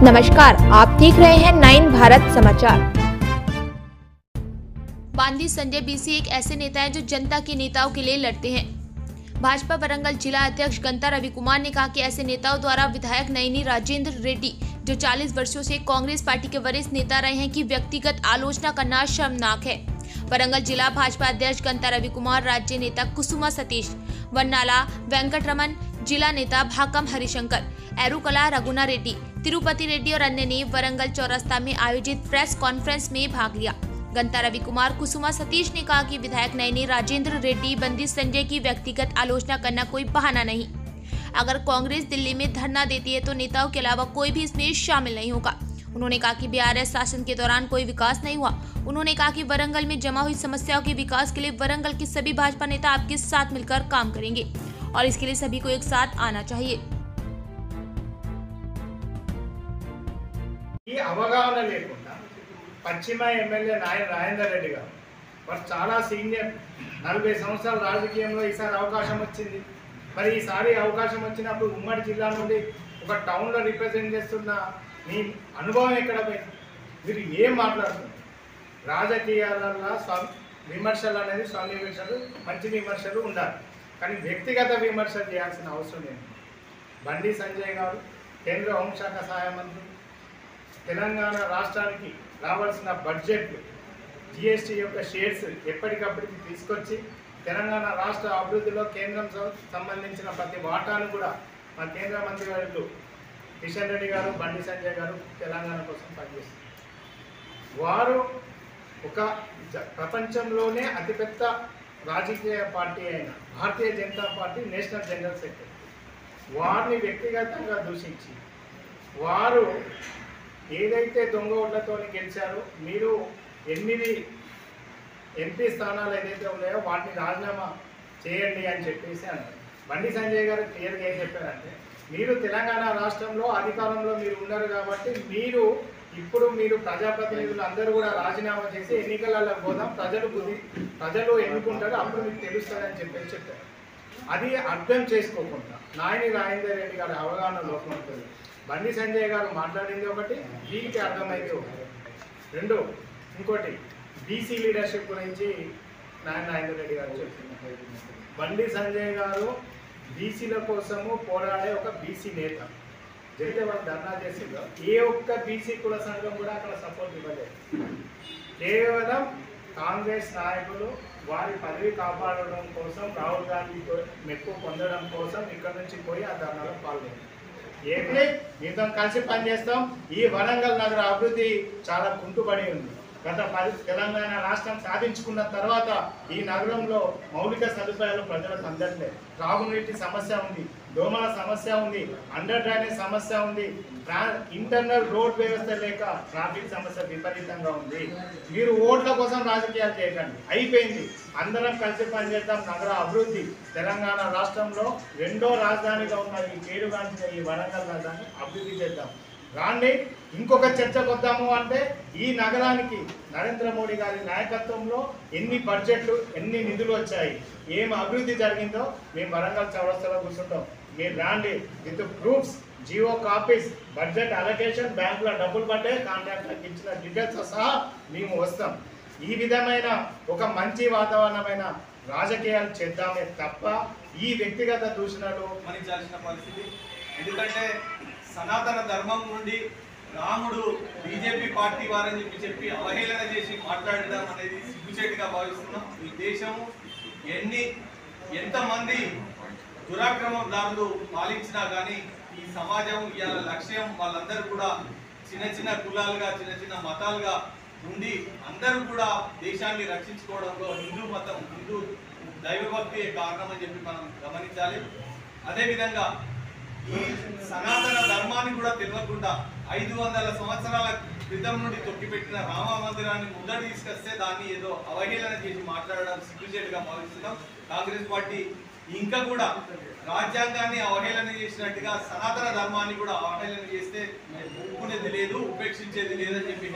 नमस्कार, आप देख रहे हैं 9 भारत समाचार। बांदी संजय बीसी एक ऐसे नेता हैं जो जनता के नेताओं के लिए लड़ते हैं। भाजपा वरंगल जिला अध्यक्ष गंता रवि कुमार ने कहा कि ऐसे नेताओं द्वारा विधायक नयनी राजेंद्र रेड्डी जो 40 वर्षों से कांग्रेस पार्टी के वरिष्ठ नेता रहे हैं की व्यक्तिगत आलोचना करना शर्मनाक है। वरंगल जिला भाजपा अध्यक्ष गंता रवि कुमार, राज्य नेता कुसुमा सतीश, वन्नाला वेंकटरमन, जिला नेता भाकम हरिशंकर, एरुकला रघुना रेड्डी, तिरुपति रेड्डी और अन्य ने वरंगल चौरस्ता में आयोजित प्रेस कॉन्फ्रेंस में भाग लिया। गंता रवि कुमार कुसुमा सतीश ने कहा कि विधायक नयनी राजेंद्र रेड्डी बंदी संजय की व्यक्तिगत आलोचना करना कोई बहाना नहीं। अगर कांग्रेस दिल्ली में धरना देती है तो नेताओं के अलावा कोई भी इसमें शामिल नहीं होगा। उन्होंने कहा कि बीआरएस शासन के दौरान कोई विकास नहीं हुआ। उन्होंने कहा कि वरंगल में जमा हुई समस्याओं के विकास के लिए वरंगल के सभी भाजपा नेता आपके साथ मिलकर काम करेंगे और इसके लिए सभी को एक साथ आना चाहिए। ఈ అవగాహన లేకుండా పశ్చిమ ఎమ్మెల్యే రాజేందర్ రెడ్డి గారు మరి చాలా సీనియర్ 40 సంవత్సరాల రాజకీయంలో ఈసారి అవకాశం వచ్చింది। మరి ఈసారి అవకాశం వచ్చినప్పుడు ఉమ్మడి జిల్లా నుండి ఒక టౌన్లో రిప్రజెంట్ చేస్తున్న మీ అనుభవం ఎక్కడ పోయింది? మీరు ఏం మాట్లాడుతున్నారు? రాజకీయాలలో విమర్శలు అనేది స్వామి విమర్శలు, మంచి విమర్శలు ఉండాలి, కానీ వ్యక్తిగత విమర్శలు చేయాల్సిన అవసరం లేదు। బండి సంజయ్ గారు కేంద్ర హోంశాఖ సహాయ మంత్రి, తెలంగాణ రాష్ట్రానికి రావాల్సిన బడ్జెట్ జిఎస్టీ యొక్క షేర్స్ ఎప్పటికప్పటికి తీసుకొచ్చి తెలంగాణ రాష్ట్ర అభివృద్ధిలో కేంద్రం సంబంధించిన ప్రతి వాటాను కూడా మా కేంద్ర మంత్రి గారు కిషన్ రెడ్డి గారు, బండి సంజయ్ గారు తెలంగాణ కోసం పనిచేస్తారు। వారు ఒక ప్రపంచంలోనే అతిపెద్ద రాజకీయ పార్టీ అయిన Bharatiya Janata Party national general secretary, వారిని వ్యక్తిగతంగా దూషించి వారు ఏదైతే దొంగ ఓట్లతో గెలిచారో మీరు 8 ఎంపీ స్థానాలు ఏదైతే ఉన్నాయో వాటిని రాజీనామా చేయండి అని చెప్పేసి అన్నారు। బండి సంజయ్ గారు క్లియర్గా ఏం చెప్పారంటే, మీరు తెలంగాణ రాష్ట్రంలో అధికారంలో మీరు ఉన్నారు కాబట్టి మీరు ప్రజాప్రతినిధులు అందరూ కూడా రాజీనామా చేసి ఎన్నికలలో పోదాం, ప్రజలు ఎన్నుకుంటారు, అప్పుడు మీకు తెలుస్తుందని చెప్పారు। అది అర్థం చేసుకోకుండా నాయని రాజేందర్ రెడ్డి గారి అవగాహన లోపం ఉంటుంది। బండి సంజయ్ గారు మాట్లాడింది ఒకటి, దీనికి అర్థమైంది ఒకటి। రెండు ఇంకోటి బీసీ లీడర్షిప్ గురించి నాయని రాజేందర్ రెడ్డి గారు చెప్తున్నారు। బండి సంజయ్ గారు బీసీల కోసము పోరాడే ఒక బీసీ నేత। జరిగితే వాళ్ళు ధర్నా చేసిందో ఏ ఒక్క బీసీ కుల సంఘం కూడా అక్కడ సపోర్ట్ ఇవ్వలేదు। కేవలం కాంగ్రెస్ నాయకులు వారి పదవి కాపాడడం కోసం, రాహుల్ గాంధీతో మెప్పు పొందడం కోసం ఇక్కడ నుంచి పోయి ఆ ధర్నాలో పాల్గొన్నారు। ఏంటి మీతో కలిసి పనిచేస్తాం, ఈ వరంగల్ నగర అభివృద్ధి చాలా కుంటుపడి ఉంది। గత తెలంగాణ రాష్ట్రం సాధించుకున్న తర్వాత ఈ నగరంలో మౌలిక సదుపాయాలు ప్రజలకు అందట్లేదు। త్రాగునీటి సమస్య ఉంది, దోమల సమస్య ఉంది, అండర్ డ్రైనేజ్ సమస్య ఉంది, ఇంటర్నల్ రోడ్ వ్యవస్థ లేక ట్రాఫిక్ సమస్య విపరీతంగా ఉంది। మీరు ఓట్ల కోసం రాజకీయాలు చేయకండి, అయిపోయింది। అందరం కలిసి పనిచేద్దాం, నగర అభివృద్ధి తెలంగాణ రాష్ట్రంలో 2వ రాజధానిగా ఉన్న ఈ కేడుగాంచిన ఈ వరంగల్ నగరాన్ని అభివృద్ధి చేద్దాం। రాండి ఇంకొక చర్చకు వద్దాము అంటే ఈ నగరానికి నరేంద్ర మోడీ గారి నాయకత్వంలో ఎన్ని బడ్జెట్లు, ఎన్ని నిధులు వచ్చాయి, ఏం అభివృద్ధి జరిగిందో మేము వరంగల్ చౌరస్తాలో కూర్చుంటాం। మీరు రాండి with proofs, GO copies, budget allocation, బ్యాంకులో డబ్బులు పడ్డాయి, కాంట్రాక్టర్కి ఇచ్చిన డీటెయిల్స్తో సహా మేము వస్తాం। ఈ విధమైన ఒక మంచి వాతావరణమైన రాజకీయాలు చేద్దామే తప్ప ఈ వ్యక్తిగత దూషణలు మనించాల్సిన పరిస్థితి। ఎందుకంటే సనాతన ధర్మం నుండి రాముడు బీజేపీ పార్టీ వారని చెప్పి అవహేళన చేసి మాట్లాడడం అనేది సిగ్గుచేటుగా భావిస్తున్నాం। ఈ దేశము ఎంతమంది దురాక్రమదారులు పాలించినా కానీ ఈ సమాజం ఇవాళ లక్ష్యం వాళ్ళందరూ కూడా చిన్న కులాలుగా, చిన్న మతాలుగా ఉండి అందరూ కూడా దేశాన్ని రక్షించుకోవడంలో హిందూ దైవభక్తి కారణం అని చెప్పి మనం గమనించాలి। అదేవిధంగా ఈ సనాతన ధర్మాన్ని కూడా తెలియకుండా 500 సంవత్సరాల క్రితం నుండి తొక్కిపెట్టిన రామ మందిరాన్ని ముందర తీసుకొస్తే దాన్ని ఏదో అవహేళన చేసి మాట్లాడడం సిగ్గుచేటుగా భావిస్తున్నాం। కాంగ్రెస్ పార్టీ ఇంకా కూడా రాజ్యాంగాన్ని అవహేళన చేసినట్టుగా సనాతన ధర్మాన్ని కూడా అవహేళన చేస్తే ఒప్పుకునేది లేదు, ఉపేక్షించేది లేదని చెప్పి